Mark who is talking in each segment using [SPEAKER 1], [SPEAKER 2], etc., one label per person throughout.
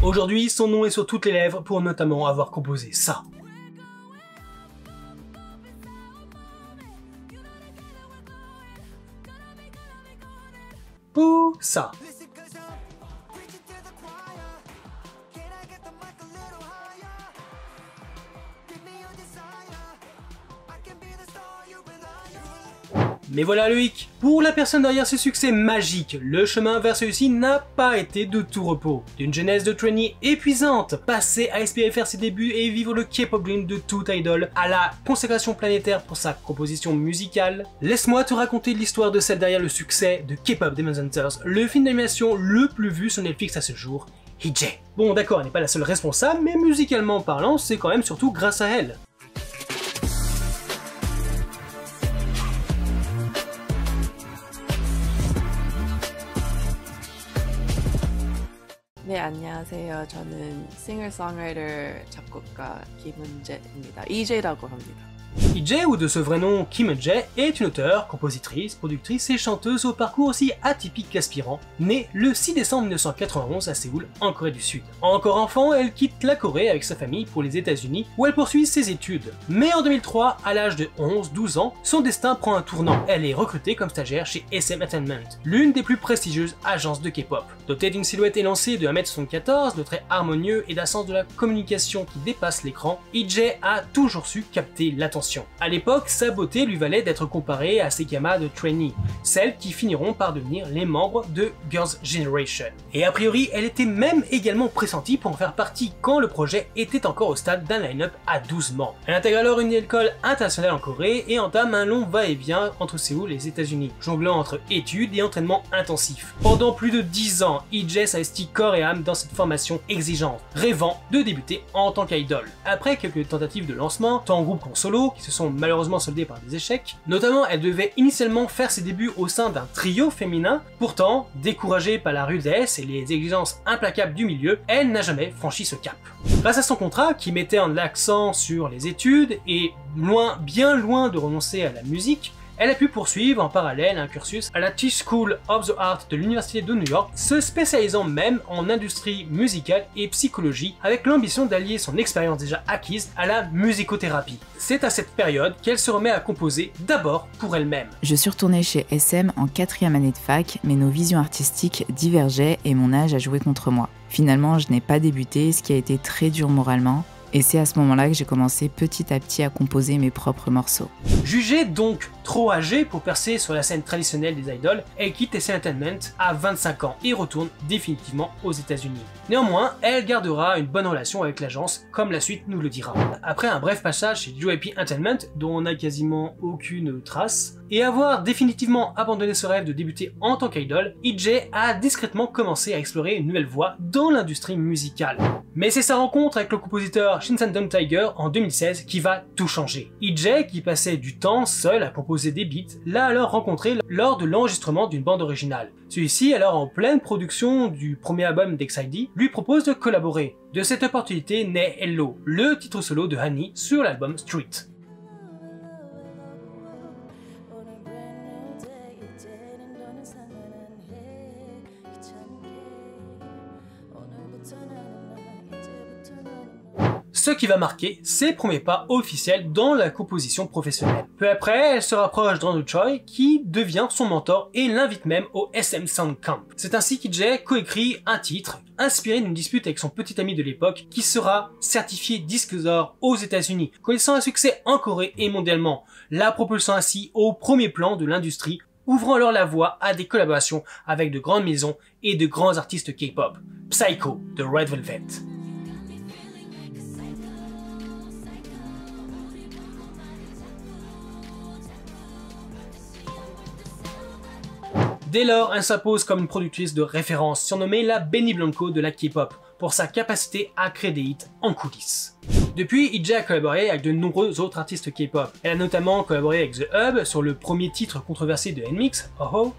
[SPEAKER 1] Aujourd'hui, son nom est sur toutes les lèvres pour notamment avoir composé ça. Pour ça. Mais voilà Loïc, pour la personne derrière ce succès magique, le chemin vers celui-ci n'a pas été de tout repos. D'une jeunesse de trainee épuisante, passer à espérer faire ses débuts et vivre le K-pop dream de tout idol, à la consécration planétaire pour sa composition musicale, laisse-moi te raconter l'histoire de celle derrière le succès de K-pop Demon Hunters, le film d'animation le plus vu sur Netflix à ce jour, Hee-jae. Bon d'accord, elle n'est pas la seule responsable, mais musicalement parlant, c'est quand même surtout grâce à elle.
[SPEAKER 2] 네, 안녕하세요. 저는 싱어송라이터 작곡가 김은재입니다. EJ라고 합니다.
[SPEAKER 1] Hee-jae, ou de ce vrai nom Kim Eun-jae, est une auteure, compositrice, productrice et chanteuse au parcours aussi atypique qu'aspirant, née le 6 décembre 1991 à Séoul, en Corée du Sud. Encore enfant, elle quitte la Corée avec sa famille pour les États-Unis, où elle poursuit ses études. Mais en 2003, à l'âge de 11-12 ans, son destin prend un tournant. Elle est recrutée comme stagiaire chez SM Entertainment, l'une des plus prestigieuses agences de K-pop. Dotée d'une silhouette élancée de 1m74, de traits harmonieux et d'un sens de la communication qui dépasse l'écran, Hee-jae a toujours su capter l'attention. À l'époque, sa beauté lui valait d'être comparée à ses camarades de trainee, celles qui finiront par devenir les membres de Girls' Generation. Et a priori, elle était même également pressentie pour en faire partie quand le projet était encore au stade d'un line-up à 12 membres. Elle intègre alors une école internationale en Corée et entame un long va-et-vient entre Séoul et les États-Unis, jonglant entre études et entraînement intensif. Pendant plus de 10 ans, Hee-jae s'investit corps et âme dans cette formation exigeante, rêvant de débuter en tant qu'idol. Après quelques tentatives de lancement, tant en groupe qu'en solo, qui se sont malheureusement soldées par des échecs. Notamment, elle devait initialement faire ses débuts au sein d'un trio féminin. Pourtant, découragée par la rudesse et les exigences implacables du milieu, elle n'a jamais franchi ce cap. Grâce à son contrat, qui mettait en accent sur les études et bien loin de renoncer à la musique, elle a pu poursuivre en parallèle un cursus à la Tisch School of the Art de l'Université de New York, se spécialisant même en industrie musicale et psychologie, avec l'ambition d'allier son expérience déjà acquise à la musicothérapie. C'est à cette période qu'elle se remet à composer d'abord pour elle-même.
[SPEAKER 3] Je suis retournée chez SM en 4e année de fac, mais nos visions artistiques divergeaient et mon âge a joué contre moi. Finalement, je n'ai pas débuté, ce qui a été très dur moralement. Et c'est à ce moment-là que j'ai commencé petit à petit à composer mes propres morceaux.
[SPEAKER 1] Jugée donc trop âgée pour percer sur la scène traditionnelle des idoles, elle quitte SM Entertainment à 25 ans et retourne définitivement aux États-Unis. Néanmoins, elle gardera une bonne relation avec l'agence, comme la suite nous le dira. Après un bref passage chez JYP Entertainment, dont on n'a quasiment aucune trace, et avoir définitivement abandonné ce rêve de débuter en tant qu'idole, Hee-jae a discrètement commencé à explorer une nouvelle voie dans l'industrie musicale. Mais c'est sa rencontre avec le compositeur Shin Sang-dong Tiger en 2016 qui va tout changer. Hee-jae, qui passait du temps seul à composer des beats, l'a alors rencontré lors de l'enregistrement d'une bande originale. Celui-ci, alors en pleine production du premier album d'EXID, lui propose de collaborer. De cette opportunité naît Hello, le titre solo de Honey sur l'album Street. Ce qui va marquer ses premiers pas officiels dans la composition professionnelle. Peu après, elle se rapproche d'Andrew Choi, qui devient son mentor et l'invite même au SM Sound Camp. C'est ainsi qu'Hee-jae coécrit un titre inspiré d'une dispute avec son petit ami de l'époque, qui sera certifié disque d'or aux États-Unis, connaissant un succès en Corée et mondialement, la propulsant ainsi au premier plan de l'industrie, ouvrant alors la voie à des collaborations avec de grandes maisons et de grands artistes K-pop. Psycho de Red Velvet. Dès lors, elle s'impose comme une productrice de référence, surnommée la Benny Blanco de la K-pop, pour sa capacité à créer des hits en coulisses. Depuis, Hee-jae a collaboré avec de nombreux autres artistes K-pop. Elle a notamment collaboré avec The Hub sur le premier titre controversé de NMIXX, Oh Oh,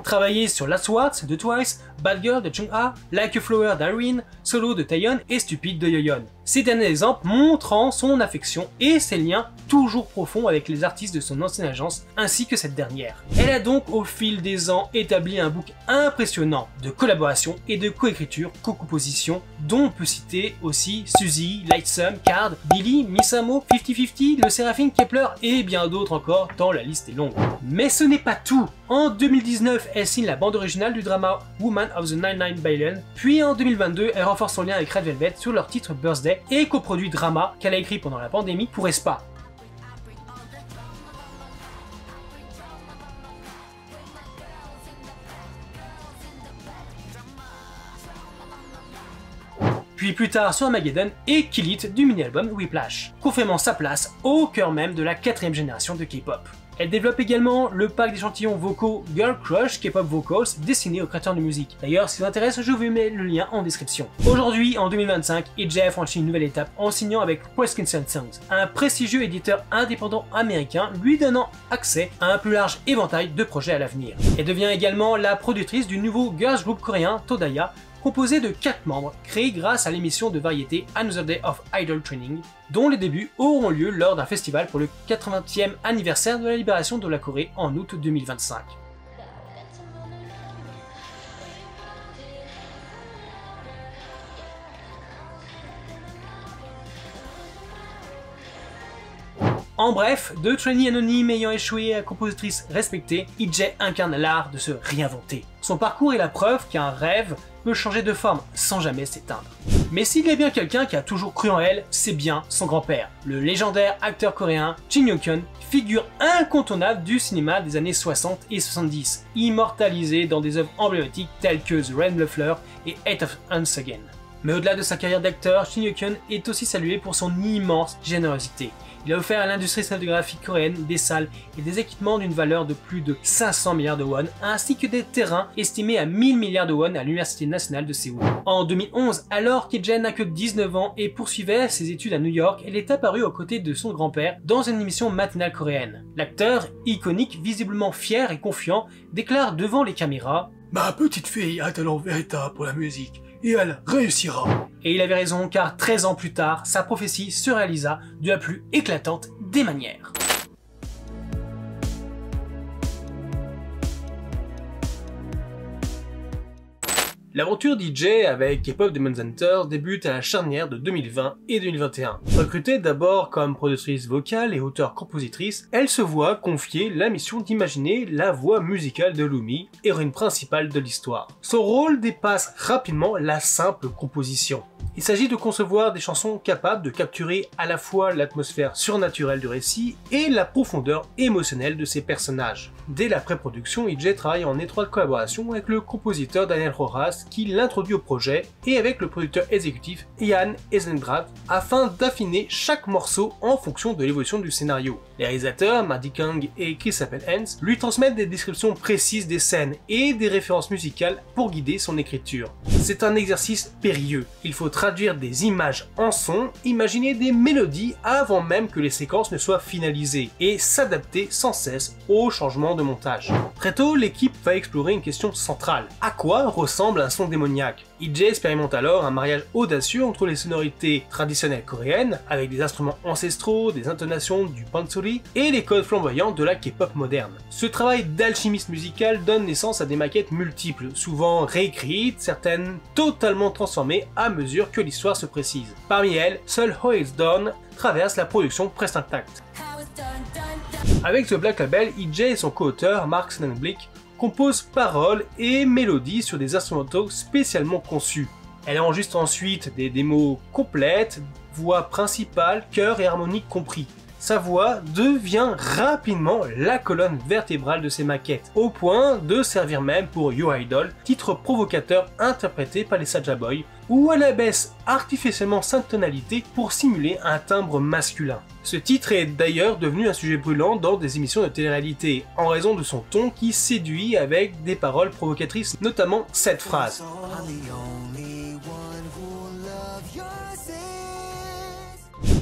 [SPEAKER 1] travaillé sur Last Words de Twice, Bad Girl de Jung-ha, Like a Flower d'Irene, Solo de Taeyeon et Stupid de Yeon. Ces derniers exemples montrant son affection et ses liens toujours profonds avec les artistes de son ancienne agence ainsi que cette dernière. Elle a donc au fil des ans établi un book impressionnant de collaborations et de coécriture, co-composition, dont on peut citer aussi Suzy, Lightsum, Card, Billy, Misamo, 50-50, le Séraphine Kepler et bien d'autres encore tant la liste est longue. Mais ce n'est pas tout. En 2019, elle signe la bande originale du drama Woman of the 99 Billion, puis en 2022, elle renforce son lien avec Red Velvet sur leur titre Birthday et coproduit Drama qu'elle a écrit pendant la pandémie pour aespa. Puis plus tard sur Armageddon et Kill It du mini-album Whiplash, confirmant sa place au cœur même de la 4ème génération de K-pop. Elle développe également le pack d'échantillons vocaux Girl Crush K-pop Vocals destiné aux créateurs de musique. D'ailleurs, si ça vous intéresse, je vous mets le lien en description. Aujourd'hui, en 2025, IJ a franchi une nouvelle étape en signant avec Prescription Songs, un prestigieux éditeur indépendant américain lui donnant accès à un plus large éventail de projets à l'avenir. Elle devient également la productrice du nouveau girls group coréen Todaya, composé de 4 membres, créés grâce à l'émission de variété Another Day of Idol Training, dont les débuts auront lieu lors d'un festival pour le 80e anniversaire de la libération de la Corée en août 2025. En bref, deux trainees anonymes ayant échoué à compositrice respectée, IJ incarne l'art de se réinventer. Son parcours est la preuve qu'un rêve peut changer de forme sans jamais s'éteindre. Mais s'il y a bien quelqu'un qui a toujours cru en elle, c'est bien son grand-père, le légendaire acteur coréen Shin Hyo-kyun, figure incontournable du cinéma des années 60 et 70, immortalisé dans des œuvres emblématiques telles que The Rain Fleur et Eight of Once Again. Mais au-delà de sa carrière d'acteur, Shin Hyo-kyun est aussi salué pour son immense générosité. Il a offert à l'industrie cinématographique coréenne des salles et des équipements d'une valeur de plus de 500 milliards de won, ainsi que des terrains estimés à 1000 milliards de won à l'Université nationale de Séoul. En 2011, alors qu'IJ n'a que 19 ans et poursuivait ses études à New York, elle est apparue aux côtés de son grand-père dans une émission matinale coréenne. L'acteur, iconique, visiblement fier et confiant, déclare devant les caméras « Ma petite fille a un talent véritable pour la musique. Et elle réussira. » Et il avait raison car 13 ans plus tard, sa prophétie se réalisa de la plus éclatante des manières. L'aventure d'IJ avec K-pop Demon Hunter débute à la charnière de 2020 et 2021. Recrutée d'abord comme productrice vocale et auteure-compositrice, elle se voit confier la mission d'imaginer la voix musicale de Lumi, héroïne principale de l'histoire. Son rôle dépasse rapidement la simple composition. Il s'agit de concevoir des chansons capables de capturer à la fois l'atmosphère surnaturelle du récit et la profondeur émotionnelle de ses personnages. Dès la pré-production, IJ travaille en étroite collaboration avec le compositeur Daniel Rojas qui l'introduit au projet et avec le producteur exécutif Ian Eisendrath afin d'affiner chaque morceau en fonction de l'évolution du scénario. Les réalisateurs, Maddie Kang et Chris Appel-Hens, lui transmettent des descriptions précises des scènes et des références musicales pour guider son écriture. C'est un exercice périlleux. Il faut traduire des images en sons, imaginer des mélodies avant même que les séquences ne soient finalisées et s'adapter sans cesse aux changements de montage. Très tôt, l'équipe va explorer une question centrale. À quoi ressemble un son démoniaque? IJ expérimente alors un mariage audacieux entre les sonorités traditionnelles coréennes, avec des instruments ancestraux, des intonations du pansori et les codes flamboyants de la K-pop moderne. Ce travail d'alchimiste musical donne naissance à des maquettes multiples, souvent réécrites, certaines totalement transformées à mesure que l'histoire se précise. Parmi elles, seul How It's Done traverse la production presque intacte. Avec The Black Label, IJ et son co-auteur Mark Snellblick compose paroles et mélodies sur des instrumentaux spécialement conçus. Elle enregistre ensuite des démos complètes, voix principale, chœur et harmonique compris. Sa voix devient rapidement la colonne vertébrale de ses maquettes, au point de servir même pour Your Idol, titre provocateur interprété par les Saja Boy, où elle abaisse artificiellement sa tonalité pour simuler un timbre masculin. Ce titre est d'ailleurs devenu un sujet brûlant dans des émissions de télé-réalité, en raison de son ton qui séduit avec des paroles provocatrices, notamment cette phrase.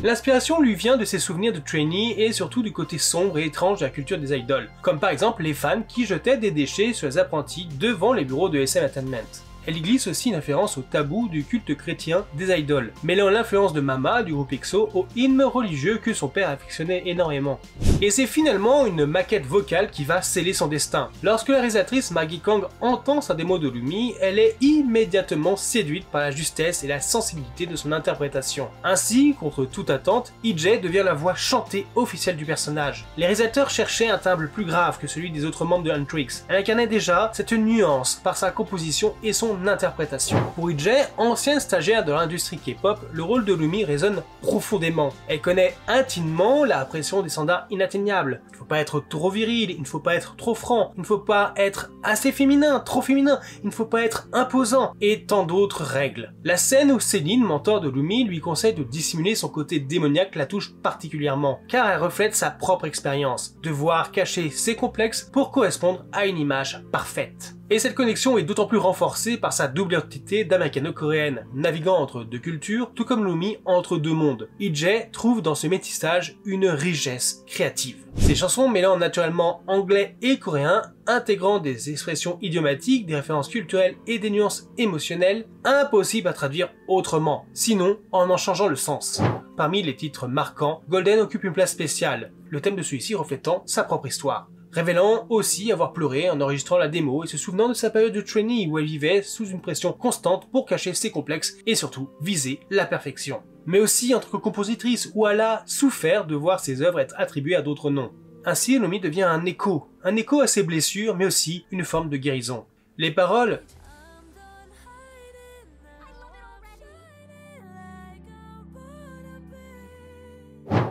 [SPEAKER 1] L'inspiration lui vient de ses souvenirs de trainee et surtout du côté sombre et étrange de la culture des idoles, comme par exemple les fans qui jetaient des déchets sur les apprentis devant les bureaux de SM Entertainment. Elle y glisse aussi une référence au tabou du culte chrétien des idoles, mêlant l'influence de Mama du groupe EXO au hymne religieux que son père affectionnait énormément. Et c'est finalement une maquette vocale qui va sceller son destin. Lorsque la réalisatrice Maggie Kang entend sa démo de Lumi, elle est immédiatement séduite par la justesse et la sensibilité de son interprétation. Ainsi, contre toute attente, EJ devient la voix chantée officielle du personnage. Les réalisateurs cherchaient un timbre plus grave que celui des autres membres de Huntrix. Elle incarnait déjà cette nuance par sa composition et son interprétation. Pour EJ, ancienne stagiaire de l'industrie K-pop, le rôle de Lumi résonne profondément. Elle connaît intimement la pression des standards inatteignables. Il ne faut pas être trop viril, il ne faut pas être trop franc, il ne faut pas être assez féminin, trop féminin, il ne faut pas être imposant, et tant d'autres règles. La scène où Céline, mentor de Lumi, lui conseille de dissimuler son côté démoniaque la touche particulièrement, car elle reflète sa propre expérience, devoir cacher ses complexes pour correspondre à une image parfaite. Et cette connexion est d'autant plus renforcée par sa double identité d'américano-coréenne, naviguant entre deux cultures, tout comme Lumi entre deux mondes. EJ trouve dans ce métissage une richesse créative. Ses chansons mêlant naturellement anglais et coréen, intégrant des expressions idiomatiques, des références culturelles et des nuances émotionnelles, impossibles à traduire autrement, sinon en changeant le sens. Parmi les titres marquants, Golden occupe une place spéciale, le thème de celui-ci reflétant sa propre histoire, révélant aussi avoir pleuré en enregistrant la démo et se souvenant de sa période de trainee où elle vivait sous une pression constante pour cacher ses complexes et surtout viser la perfection. Mais aussi en tant que compositrice où elle a souffert de voir ses œuvres être attribuées à d'autres noms. Ainsi, Lumi devient un écho à ses blessures mais aussi une forme de guérison. Les paroles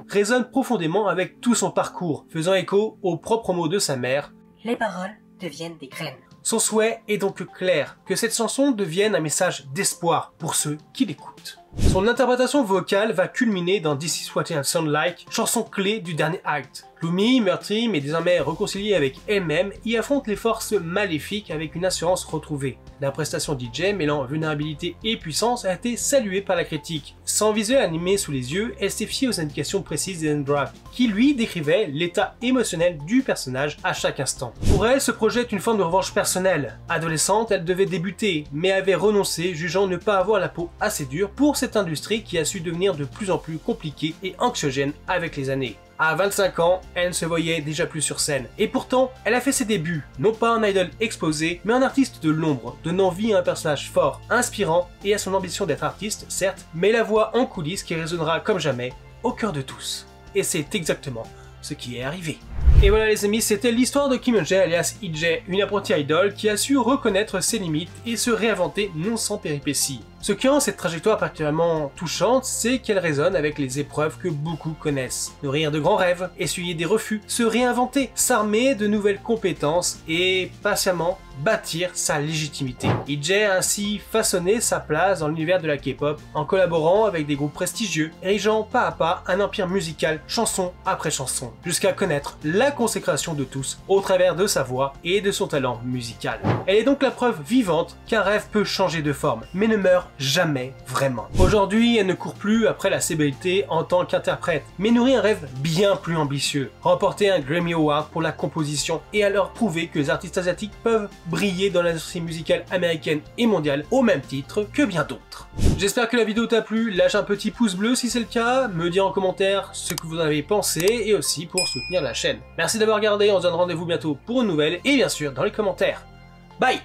[SPEAKER 1] résonne profondément avec tout son parcours, faisant écho aux propres mots de sa mère.
[SPEAKER 4] Les paroles deviennent des graines.
[SPEAKER 1] Son souhait est donc clair, que cette chanson devienne un message d'espoir pour ceux qui l'écoutent. Son interprétation vocale va culminer dans This Is What It Sounds Like, chanson clé du dernier acte. Lumi, meurtrie mais désormais réconciliée avec elle-même, y affronte les forces maléfiques avec une assurance retrouvée. La prestation d'EJ mêlant vulnérabilité et puissance a été saluée par la critique. Sans visuel animé sous les yeux, elle s'est fiée aux indications précises d'Eden Draft, qui lui décrivait l'état émotionnel du personnage à chaque instant. Pour elle, ce projet est une forme de revanche personnelle. Adolescente, elle devait débuter, mais avait renoncé, jugeant ne pas avoir la peau assez dure pour cette industrie qui a su devenir de plus en plus compliquée et anxiogène avec les années. À 25 ans, elle ne se voyait déjà plus sur scène. Et pourtant, elle a fait ses débuts, non pas en idol exposé, mais en artiste de l'ombre, donnant vie à un personnage fort, inspirant et à son ambition d'être artiste, certes, mais la voix en coulisses qui résonnera comme jamais au cœur de tous. Et c'est exactement ce qui est arrivé. Et voilà les amis, c'était l'histoire de Kim Eun-jae alias EJ, une apprentie idol qui a su reconnaître ses limites et se réinventer non sans péripéties. Ce qui rend cette trajectoire particulièrement touchante, c'est qu'elle résonne avec les épreuves que beaucoup connaissent. Nourrir de grands rêves, essuyer des refus, se réinventer, s'armer de nouvelles compétences et patiemment bâtir sa légitimité. EJ a ainsi façonné sa place dans l'univers de la K-pop en collaborant avec des groupes prestigieux, érigeant pas à pas un empire musical, chanson après chanson, jusqu'à connaître la consécration de tous au travers de sa voix et de son talent musical. Elle est donc la preuve vivante qu'un rêve peut changer de forme, mais ne meurt jamais vraiment. Aujourd'hui, elle ne court plus après la célébrité en tant qu'interprète, mais nourrit un rêve bien plus ambitieux. Remporter un Grammy Award pour la composition et alors prouver que les artistes asiatiques peuvent briller dans l'industrie musicale américaine et mondiale au même titre que bien d'autres. J'espère que la vidéo t'a plu, lâche un petit pouce bleu si c'est le cas, me dire en commentaire ce que vous en avez pensé et aussi pour soutenir la chaîne. Merci d'avoir regardé, on se donne rendez-vous bientôt pour une nouvelle et bien sûr dans les commentaires. Bye!